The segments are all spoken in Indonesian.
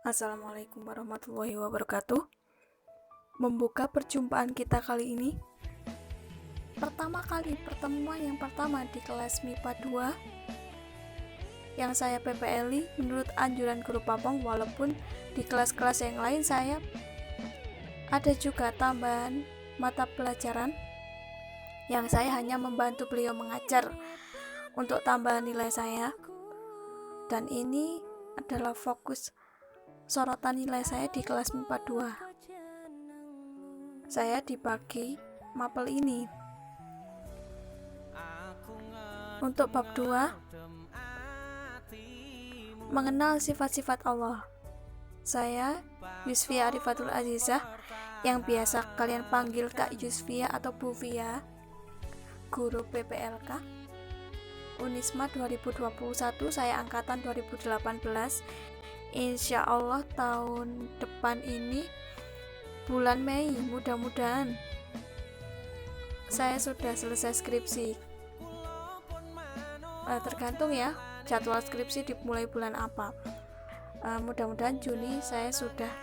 Assalamualaikum warahmatullahi wabarakatuh. Membuka perjumpaan kita kali ini, pertemuan yang pertama di kelas MIPA 2 yang saya PPL-i menurut anjuran guru Papong, walaupun di kelas-kelas yang lain saya ada juga tambahan mata pelajaran yang saya hanya membantu beliau mengajar untuk tambahan nilai saya, dan ini adalah fokus sorotan nilai saya di kelas MIPA 2. Saya dibagi mapel ini. Untuk bab 2, mengenal sifat-sifat Allah. Saya Yusfia Arifatul Azizah, yang biasa kalian panggil Kak Yusfia atau Bu Fia, guru PPLK Unisma 2021, saya angkatan 2018. Insya Allah tahun depan ini bulan Mei, mudah-mudahan saya sudah selesai skripsi. Tergantung ya jadwal skripsi dimulai bulan apa. Mudah-mudahan Juni saya sudah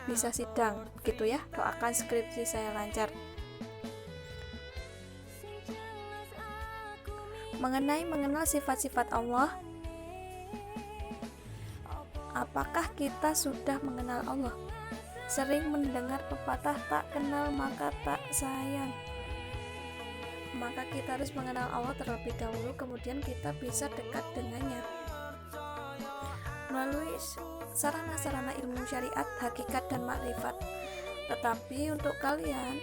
bisa sidang, gitu ya. Doakan skripsi saya lancar. Mengenal sifat-sifat Allah. Apakah kita sudah mengenal Allah? Sering mendengar pepatah tak kenal maka tak sayang. Maka kita harus mengenal Allah terlebih dahulu, kemudian kita bisa dekat dengannya melalui sarana-sarana ilmu syariat, hakikat, dan makrifat. Tetapi untuk kalian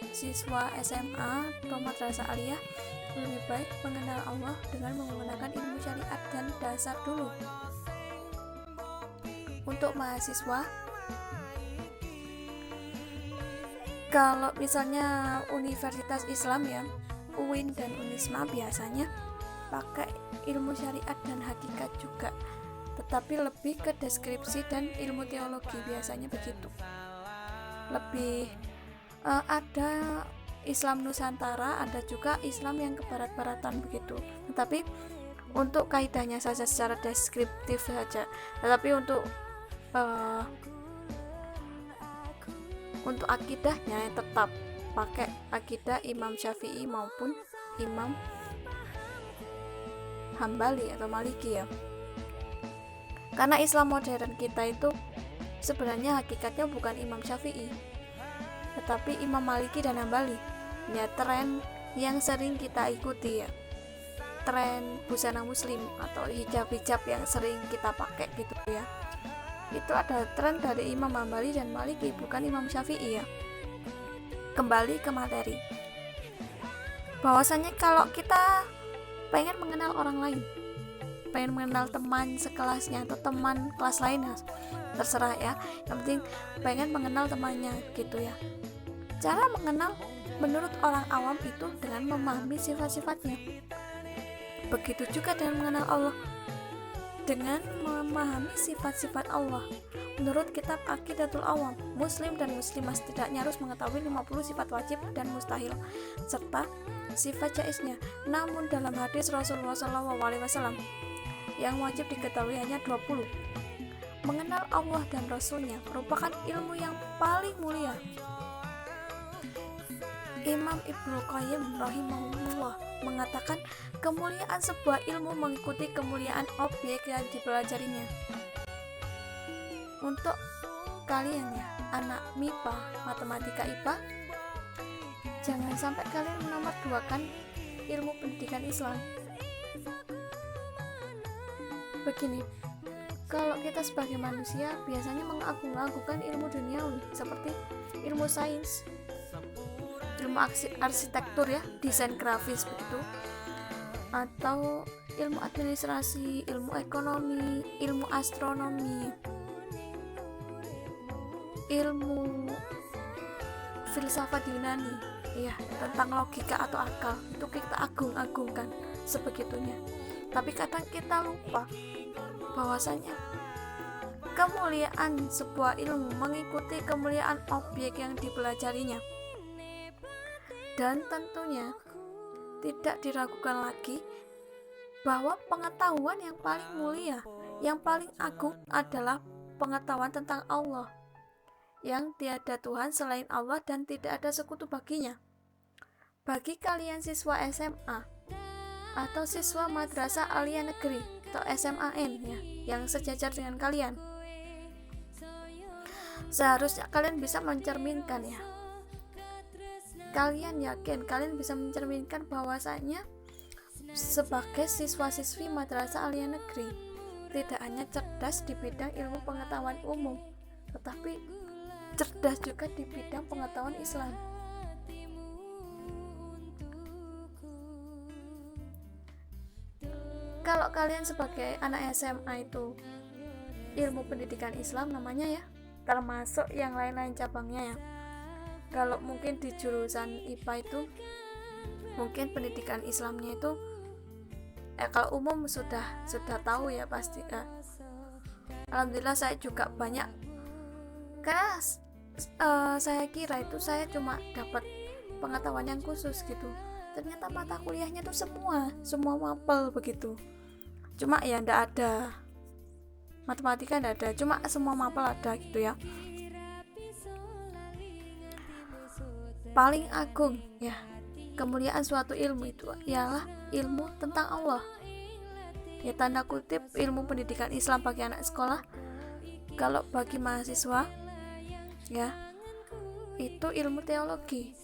siswa SMA atau madrasah aliyah, lebih baik mengenal Allah dengan menggunakan ilmu syariat dan dasar dulu. Untuk mahasiswa, kalau misalnya universitas Islam ya, UIN dan Unisma biasanya pakai ilmu syariat dan hakikat juga, tetapi lebih ke deskripsi dan ilmu teologi, biasanya begitu. Lebih ada Islam Nusantara, ada juga Islam yang kebarat-baratan begitu. Tetapi untuk kaidahnya saja secara deskriptif saja. Tetapi untuk akidahnya tetap pakai akidah Imam Syafi'i maupun Imam Hambali atau Maliki ya. Karena Islam modern kita itu sebenarnya hakikatnya bukan Imam Syafi'i, tetapi Imam Maliki dan Hambali. Ya, tren yang sering kita ikuti ya, tren busana muslim atau hijab-hijab yang sering kita pakai gitu ya. Itu ada tren dari Imam Hambali dan Maliki, bukan Imam Syafi'i ya. Kembali ke materi, bahwasanya kalau kita pengen mengenal orang lain, pengen mengenal teman sekelasnya atau teman kelas lainnya, terserah ya, yang penting pengen mengenal temannya gitu ya. Cara mengenal menurut orang awam itu dengan memahami sifat-sifatnya. Begitu juga dengan mengenal Allah, dengan memahami sifat-sifat Allah. Menurut kitab Aqidatul Awam, muslim dan muslimah setidaknya harus mengetahui 50 sifat wajib dan mustahil serta sifat jaiznya. Namun dalam hadis Rasulullah SAW yang wajib diketahui hanya 20. Mengenal Allah dan Rasulnya merupakan ilmu yang paling mulia. Imam Ibnu Qayyim rahimahullah mengatakan kemuliaan sebuah ilmu mengikuti kemuliaan objek yang dipelajarinya. Untuk kalian ya, anak MIPA, matematika IPA, jangan sampai kalian menomorduakan ilmu pendidikan Islam. Begini, kalau kita sebagai manusia biasanya mengagung-agungkan ilmu duniawi seperti ilmu sains, ilmu arsitektur ya, desain grafis begitu, atau ilmu administrasi, ilmu ekonomi, ilmu astronomi, ilmu filsafat Yunani ya, tentang logika atau akal, itu kita agung-agungkan sebegitunya. Tapi kadang kita lupa bahwasanya kemuliaan sebuah ilmu mengikuti kemuliaan objek yang dipelajarinya. Dan tentunya tidak diragukan lagi bahwa pengetahuan yang paling mulia, yang paling agung adalah pengetahuan tentang Allah, yang tiada Tuhan selain Allah dan tidak ada sekutu baginya. Bagi kalian siswa SMA atau siswa Madrasah Aliyah Negeri atau SMAN ya, yang sejajar dengan kalian, seharusnya kalian bisa mencerminkan ya. Kalian yakin kalian bisa mencerminkan bahwasanya sebagai siswa-siswi Madrasah Aliyah Negeri tidak hanya cerdas di bidang ilmu pengetahuan umum, tetapi cerdas juga di bidang pengetahuan Islam. Kalau kalian sebagai anak SMA itu ilmu pendidikan Islam namanya ya, termasuk yang lain-lain cabangnya ya. Kalau mungkin di jurusan IPA itu mungkin pendidikan Islamnya itu kalau umum sudah tahu ya pasti. Alhamdulillah saya juga banyak, karena saya kira itu saya cuma dapat pengetahuan yang khusus gitu. Ternyata mata kuliahnya tuh semua mapel begitu. Cuma ya ndak ada matematika, ndak ada, cuma semua mapel ada gitu ya. Paling agung ya kemuliaan suatu ilmu itu ialah ilmu tentang Allah. Ya tanda kutip ilmu pendidikan Islam bagi anak sekolah. Kalau bagi mahasiswa ya itu ilmu teologi,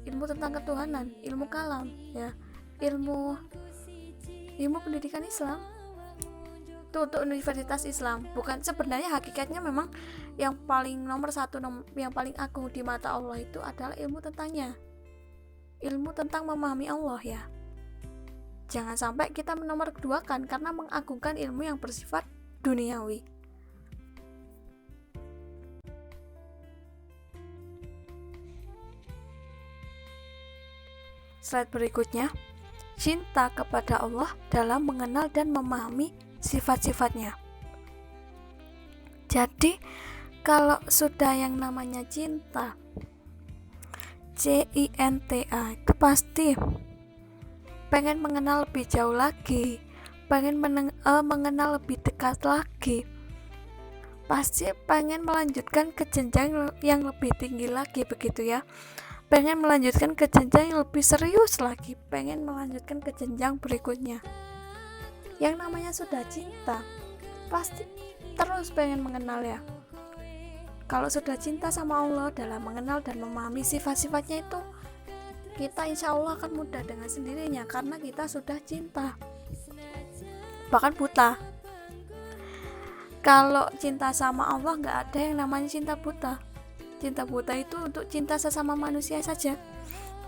ilmu tentang ketuhanan, ilmu kalam ya, ilmu pendidikan Islam. Itu untuk universitas Islam. Bukan, sebenarnya hakikatnya memang yang paling nomor satu, yang paling agung di mata Allah itu adalah ilmu tentangnya, ilmu tentang memahami Allah ya. Jangan sampai kita menomor keduakan karena mengagungkan ilmu yang bersifat duniawi. Slide berikutnya, cinta kepada Allah dalam mengenal dan memahami sifat-sifatnya. Jadi kalau sudah yang namanya cinta, CINTA, itu pasti pengen mengenal lebih jauh lagi, pengen mengenal lebih dekat lagi, pasti pengen melanjutkan ke jenjang yang lebih tinggi lagi begitu ya, pengen melanjutkan ke jenjang yang lebih serius lagi, pengen melanjutkan ke jenjang berikutnya. Yang namanya sudah cinta pasti terus pengen mengenal ya. Kalau sudah cinta sama Allah dalam mengenal dan memahami sifat-sifatnya itu, kita insya Allah akan mudah dengan sendirinya karena kita sudah cinta, bahkan buta. Kalau cinta sama Allah nggak ada yang namanya cinta buta. Cinta buta itu untuk cinta sesama manusia saja,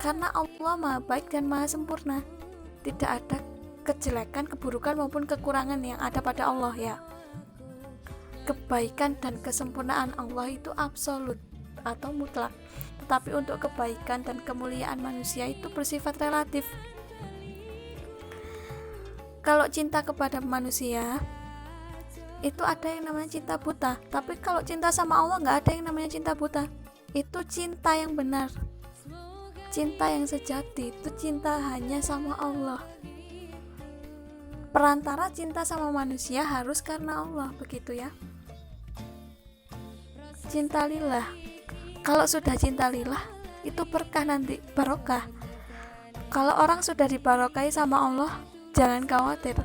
karena Allah maha baik dan maha sempurna. Tidak ada kejelekan, keburukan maupun kekurangan yang ada pada Allah ya. Kebaikan dan kesempurnaan Allah itu absolut atau mutlak, tetapi untuk kebaikan dan kemuliaan manusia itu bersifat relatif. Kalau cinta kepada manusia itu ada yang namanya cinta buta, tapi kalau cinta sama Allah nggak ada yang namanya cinta buta. Itu cinta yang benar, cinta yang sejati, itu cinta hanya sama Allah. Perantara cinta sama manusia harus karena Allah begitu ya. Cinta lillah, kalau sudah cinta lillah itu berkah nanti, barokah. Kalau orang sudah dibarokai sama Allah, jangan khawatir,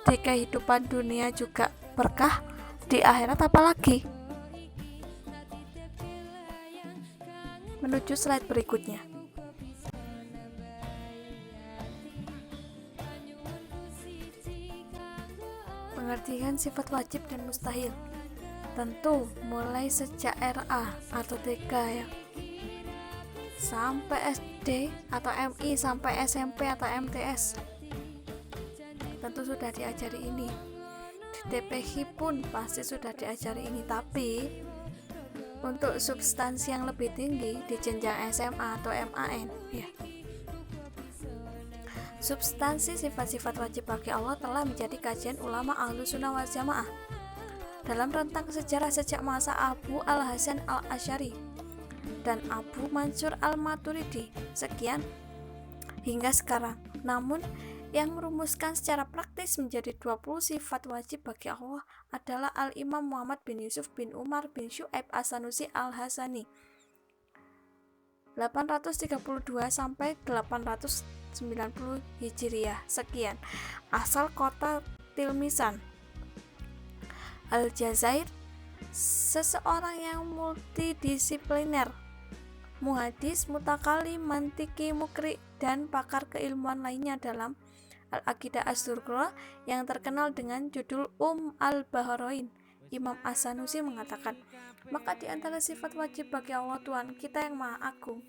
di kehidupan dunia juga berkah, di akhirat apalagi. Menuju slide berikutnya. Pengertian sifat wajib dan mustahil. Tentu mulai sejak RA atau TK ya, sampai SD atau MI, sampai SMP atau MTS. Tentu sudah diajari ini. Di TPH pun pasti sudah diajari ini, tapi untuk substansi yang lebih tinggi di jenjang SMA atau MAN ya, substansi sifat-sifat wajib bagi Allah telah menjadi kajian ulama Ahlussunnah wal Jamaah dalam rentang sejarah sejak masa Abu Al-Hasan Al-Asy'ari dan Abu Mansur Al-Maturidi sekian hingga sekarang. Namun Yang merumuskan secara praktis menjadi 20 sifat wajib bagi Allah adalah Al-Imam Muhammad bin Yusuf bin Umar bin Syu'aib As-Sanusi Al-Hasani 832 sampai 890 Hijriah. Sekian. Asal kota Tilmisan, Aljazair, seseorang yang multidisipliner, muhadis, mutakalim, mantiki, mukri, dan pakar keilmuan lainnya dalam Al-Aqidah As-Sughra yang terkenal dengan judul Al-Baharain. Imam As-Sanusi mengatakan, maka di antara sifat wajib bagi Allah Tuhan kita yang Maha Agung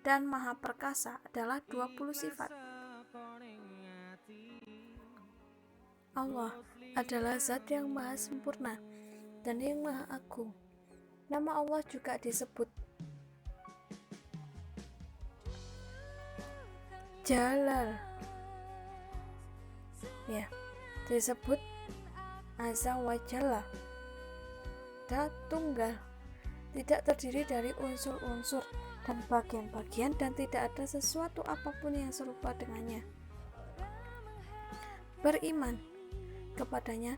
dan Maha Perkasa adalah 20 sifat. Allah adalah zat yang maha sempurna dan yang maha agung. Nama Allah juga disebut Jalal, ya, disebut Azza wa Jalla, dan tunggal, tidak terdiri dari unsur-unsur dan bagian-bagian, dan tidak ada sesuatu apapun yang serupa dengannya. Beriman kepadanya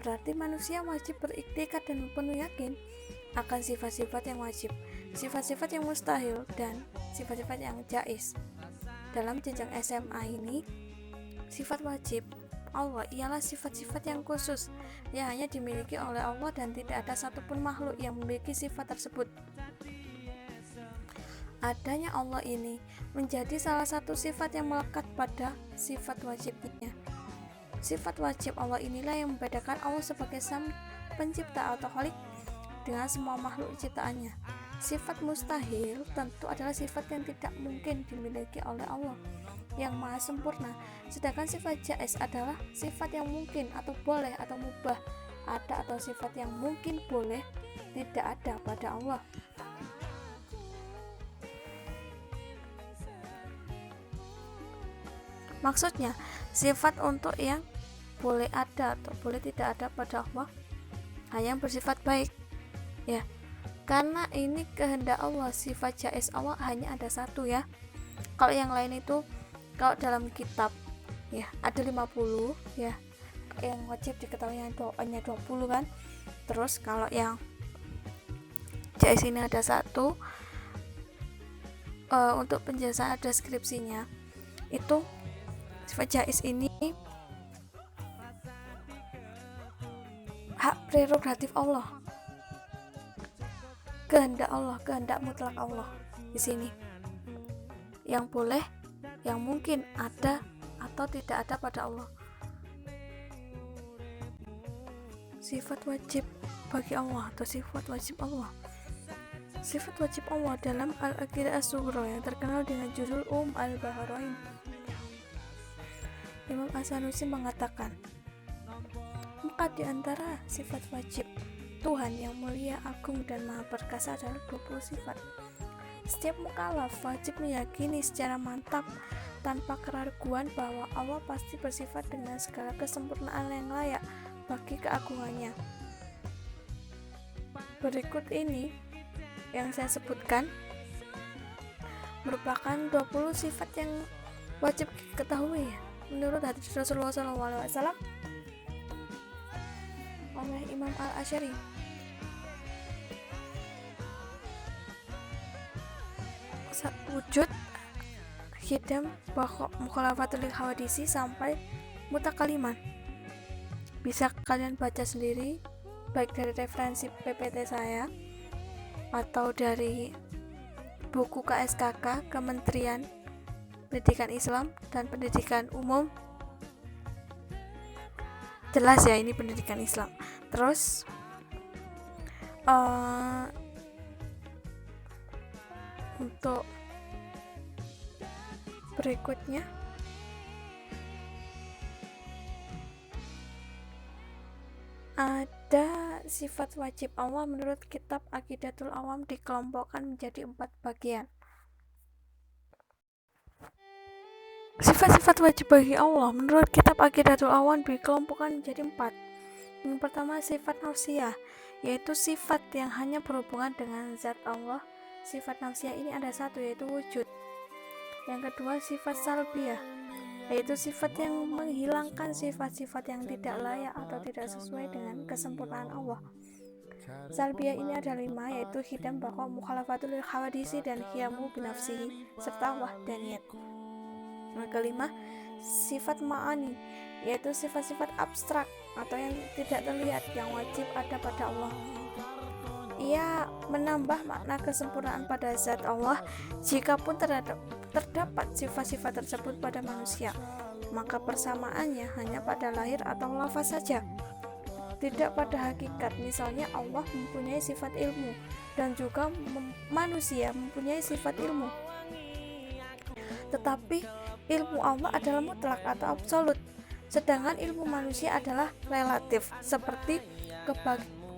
berarti manusia wajib beriktikad dan penuh yakin akan sifat-sifat yang wajib, sifat-sifat yang mustahil, dan sifat-sifat yang jaiz. Dalam jenjang SMA ini, sifat wajib Allah ialah sifat-sifat yang khusus yang hanya dimiliki oleh Allah dan tidak ada satupun makhluk yang memiliki sifat tersebut. Adanya Allah ini menjadi salah satu sifat yang melekat pada sifat wajibnya. Sifat wajib Allah inilah yang membedakan Allah sebagai sang pencipta atau khalik dengan semua makhluk ciptaannya. Sifat mustahil tentu adalah sifat yang tidak mungkin dimiliki oleh Allah yang maha sempurna, sedangkan sifat jaiz adalah sifat yang mungkin atau boleh atau mubah ada, atau sifat yang mungkin boleh tidak ada pada Allah. Maksudnya, sifat untuk yang boleh ada atau boleh tidak ada pada Allah hanya yang bersifat baik, ya. Karena ini kehendak Allah, sifat jaiz Allah hanya ada satu, ya. Kalau yang lain itu, kalau dalam kitab, ya, ada 50, ya. Yang wajib diketahui hanya 20 kan. Terus kalau yang jaiz ini ada satu. Untuk penjelasan deskripsinya, itu sifat jaiz ini hak prerogatif Allah, kehendak Allah, kehendak mutlak Allah. Di sini yang boleh, yang mungkin ada atau tidak ada pada Allah. Sifat wajib bagi Allah atau sifat wajib Allah. Sifat wajib Allah dalam Al-Aqidah As-Sughra yang terkenal dengan judul Al-Baharain. Imam As-Sanusi mengatakan, maka di antara sifat wajib Tuhan yang mulia, agung, dan maha perkasa adalah 20 sifat. Setiap mukallaf wajib meyakini secara mantap tanpa keraguan bahwa Allah pasti bersifat dengan segala kesempurnaan yang layak bagi keagungannya. Berikut ini yang saya sebutkan merupakan 20 sifat yang wajib diketahui menurut hadis Rasulullah SAW oleh Imam Al-Asy'ari. Wujud, khidam, mukhalafatul hawadisi, sampai mutakaliman. Bisa kalian baca sendiri baik dari referensi PPT saya atau dari buku KSKK Kementerian Pendidikan Islam dan Pendidikan Umum. Jelas ya, ini pendidikan Islam. Terus untuk berikutnya ada sifat wajib Allah menurut kitab Aqidatul Awam dikelompokkan menjadi 4 bagian. Sifat-sifat wajib bagi Allah menurut kitab Aqidatul Awam dikelompokkan menjadi 4. Yang pertama, sifat nafsiyah, yaitu sifat yang hanya berhubungan dengan zat Allah. Sifat nafsiyah ini ada satu, yaitu wujud. Yang kedua, sifat salbiyah, yaitu sifat yang menghilangkan sifat-sifat yang tidak layak atau tidak sesuai dengan kesempurnaan Allah. Salbiyah ini ada 5, yaitu hidam, baqa, mukhalafatul khawadisi, dan hiyamu binafsihi, serta wahdaniyat. Yang kelima, sifat ma'ani, yaitu sifat-sifat abstrak atau yang tidak terlihat yang wajib ada pada Allah. Ia menambah makna kesempurnaan pada zat Allah. Jikapun terdapat sifat-sifat tersebut pada manusia, maka persamaannya hanya pada lahir atau lafaz saja, tidak pada hakikat. Misalnya Allah mempunyai sifat ilmu dan juga manusia mempunyai sifat ilmu, tetapi ilmu Allah adalah mutlak atau absolut, sedangkan ilmu manusia adalah relatif, seperti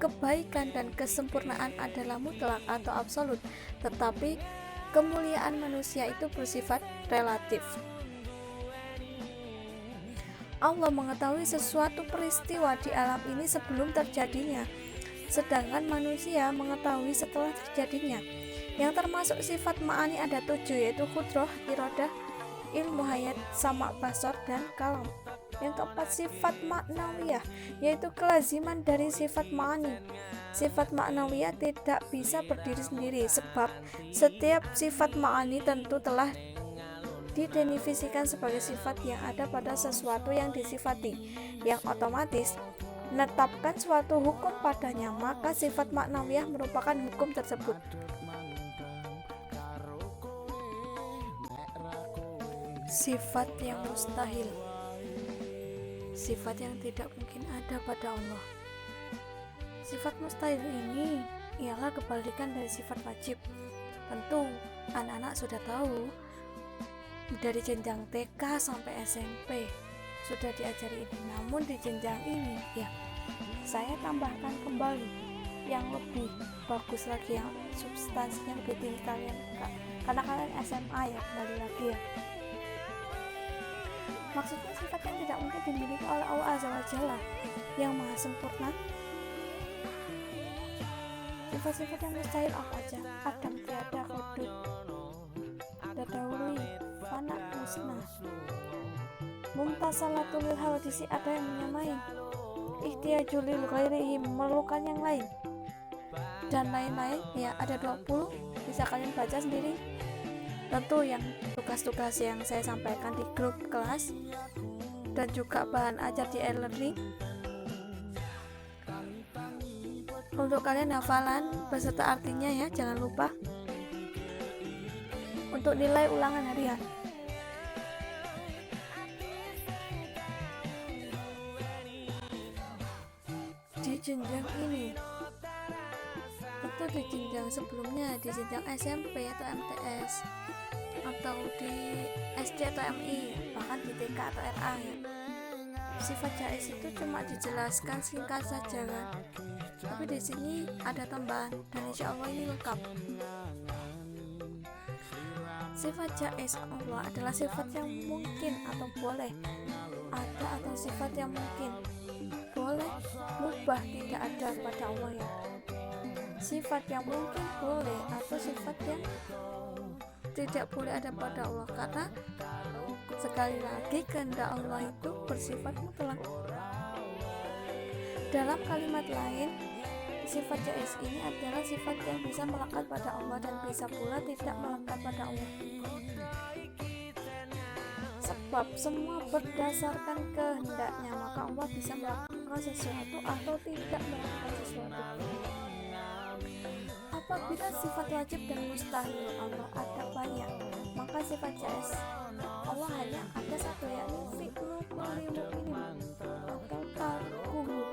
kebaikan dan kesempurnaan adalah mutlak atau absolut, tetapi kemuliaan manusia itu bersifat relatif. Allah mengetahui sesuatu peristiwa di alam ini sebelum terjadinya, sedangkan manusia mengetahui setelah terjadinya. Yang termasuk sifat ma'ani ada 7, yaitu khudrah, iradah, ilmu hayat, sama, basar, dan kalam. Yang keempat, sifat maknawiyah, yaitu kelaziman dari sifat ma'ani. Sifat maknawiyah tidak bisa berdiri sendiri, sebab setiap sifat ma'ani tentu telah didefinisikan sebagai sifat yang ada pada sesuatu yang disifati, yang otomatis menetapkan suatu hukum padanya, maka sifat maknawiyah merupakan hukum tersebut. Sifat yang mustahil, sifat yang tidak mungkin ada pada Allah. Sifat mustahil ini ialah kebalikan dari sifat wajib. Tentu anak-anak sudah tahu, dari jenjang TK sampai SMP sudah diajari ini. Namun di jenjang ini ya, saya tambahkan kembali yang lebih bagus lagi, yang substansinya lebih tinggi kalian, karena kalian SMA ya, kembali lagi ya. Maksudnya sifat yang tidak mungkin dimiliki oleh Allah Azza wa Jalla yang maha sempurna. Sifat-sifat yang mustahil apa aja? Adam tiada, hudud terdahului, fana, musnah, mumtasalatul hawadisi, ada yang menyamai, ihtiyajulil ghairihi, memerlukan yang lain, dan lain-lain ya, ada 20, bisa kalian baca sendiri. Tentu yang tugas-tugas yang saya sampaikan di grup kelas dan juga bahan ajar di e-learning untuk kalian hafalan beserta artinya ya, jangan lupa untuk nilai ulangan harian. Di jenjang ini, itu di jenjang sebelumnya, di jenjang SMP atau MTS, atau di SD atau MI, bahkan di TK atau RA ya, sifat jaiz itu cuma dijelaskan singkat saja kan, tapi di sini ada tambahan dan insya Allah ini lengkap. Sifat jaiz Allah adalah sifat yang mungkin atau boleh ada, atau sifat yang mungkin boleh mubah tidak ada pada Allah ya. Sifat yang mungkin boleh atau sifat yang tidak boleh ada pada Allah, karena sekali lagi kehendak Allah itu bersifat mutlak. Dalam kalimat lain, sifat jaiz ini adalah sifat yang bisa melekat pada Allah dan bisa pula tidak melekat pada Allah, sebab semua berdasarkan kehendaknya, maka Allah bisa melakukan sesuatu atau tidak melakukan sesuatu. Apabila sifat wajib dan mustahil Allah ada banyak, maka sifat jaiz Allah hanya ada satu, yakni fi'lu kulli mu'minin atau tarkuhu.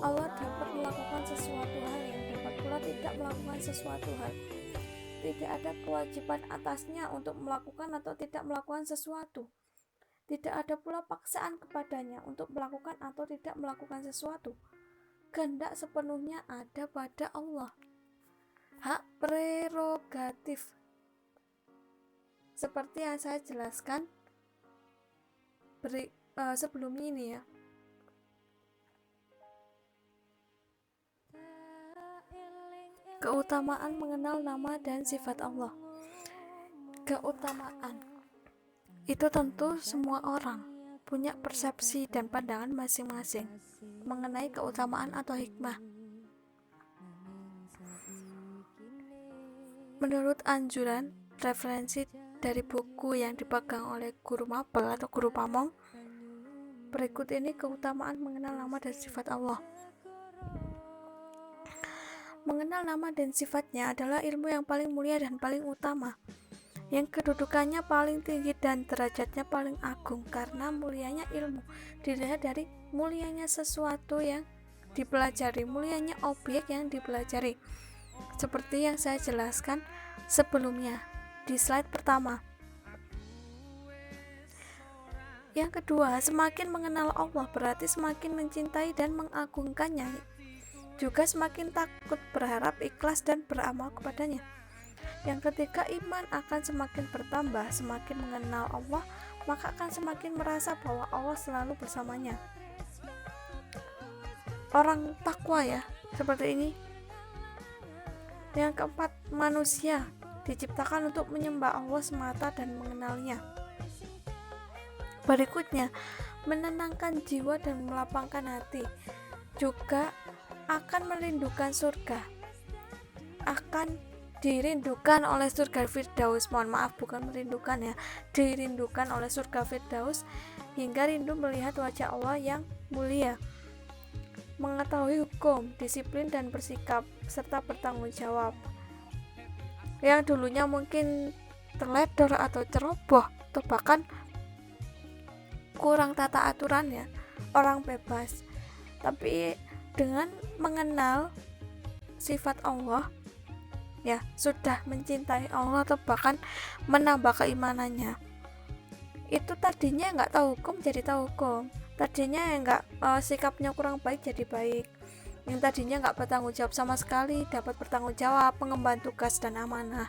Allah dapat melakukan sesuatu hal yang dapat pula tidak melakukan sesuatu hal. Tidak ada kewajiban atasnya untuk melakukan atau tidak melakukan sesuatu. Tidak ada pula paksaan kepadanya untuk melakukan atau tidak melakukan sesuatu. Kehendak sepenuhnya ada pada Allah. Hak prerogatif, seperti yang saya jelaskan sebelumnya ini ya. Keutamaan mengenal nama dan sifat Allah. Keutamaan Itu tentu semua orang punya persepsi dan pandangan masing-masing mengenai keutamaan atau hikmah. Menurut anjuran referensi dari buku yang dipegang oleh guru mapel atau guru pamong, berikut ini keutamaan mengenal nama dan sifat Allah. Mengenal nama dan sifatnya adalah ilmu yang paling mulia dan paling utama, yang kedudukannya paling tinggi dan derajatnya paling agung, karena mulianya ilmu dilihat dari mulianya sesuatu yang dipelajari, mulianya objek yang dipelajari, seperti yang saya jelaskan sebelumnya di slide pertama. Yang kedua, semakin mengenal Allah berarti semakin mencintai dan mengagungkannya, juga semakin takut, berharap, ikhlas, dan beramal kepadanya. Yang ketiga, iman akan semakin bertambah. Semakin mengenal Allah, maka akan semakin merasa bahwa Allah selalu bersamanya. Orang takwa ya, seperti ini. Yang keempat, manusia diciptakan untuk menyembah Allah semata dan mengenalnya. Berikutnya, menenangkan jiwa dan melapangkan hati, juga akan merindukan surga, akan dirindukan oleh surga Firdaus. Bukan merindukan ya, dirindukan oleh surga Firdaus, hingga rindu melihat wajah Allah yang mulia. Mengetahui hukum, disiplin, dan bersikap serta bertanggung jawab. Yang dulunya mungkin teledor atau ceroboh atau bahkan kurang tata aturan ya, orang bebas, tapi dengan mengenal sifat Allah ya, sudah mencintai Allah atau bahkan menambah keimanannya. Itu tadinya nggak tahu hukum jadi tahu hukum, tadinya nggak sikapnya kurang baik jadi baik, yang tadinya nggak bertanggung jawab sama sekali dapat bertanggung jawab, mengemban tugas dan amanah,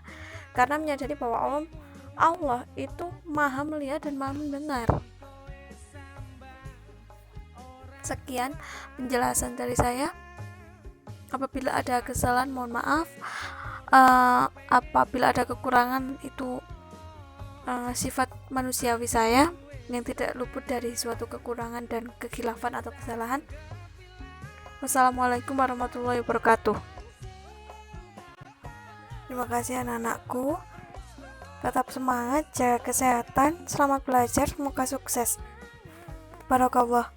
karena menyadari bahwa Allah itu maha melihat dan maha mendengar. Sekian penjelasan dari saya. Apabila ada kesalahan mohon maaf. Apabila ada kekurangan itu sifat manusiawi saya yang tidak luput dari suatu kekurangan dan kekhilafan atau kesalahan. Wassalamualaikum warahmatullahi wabarakatuh. Terima kasih anak-anakku. Tetap semangat, jaga kesehatan, selamat belajar, semoga sukses. Barakallah.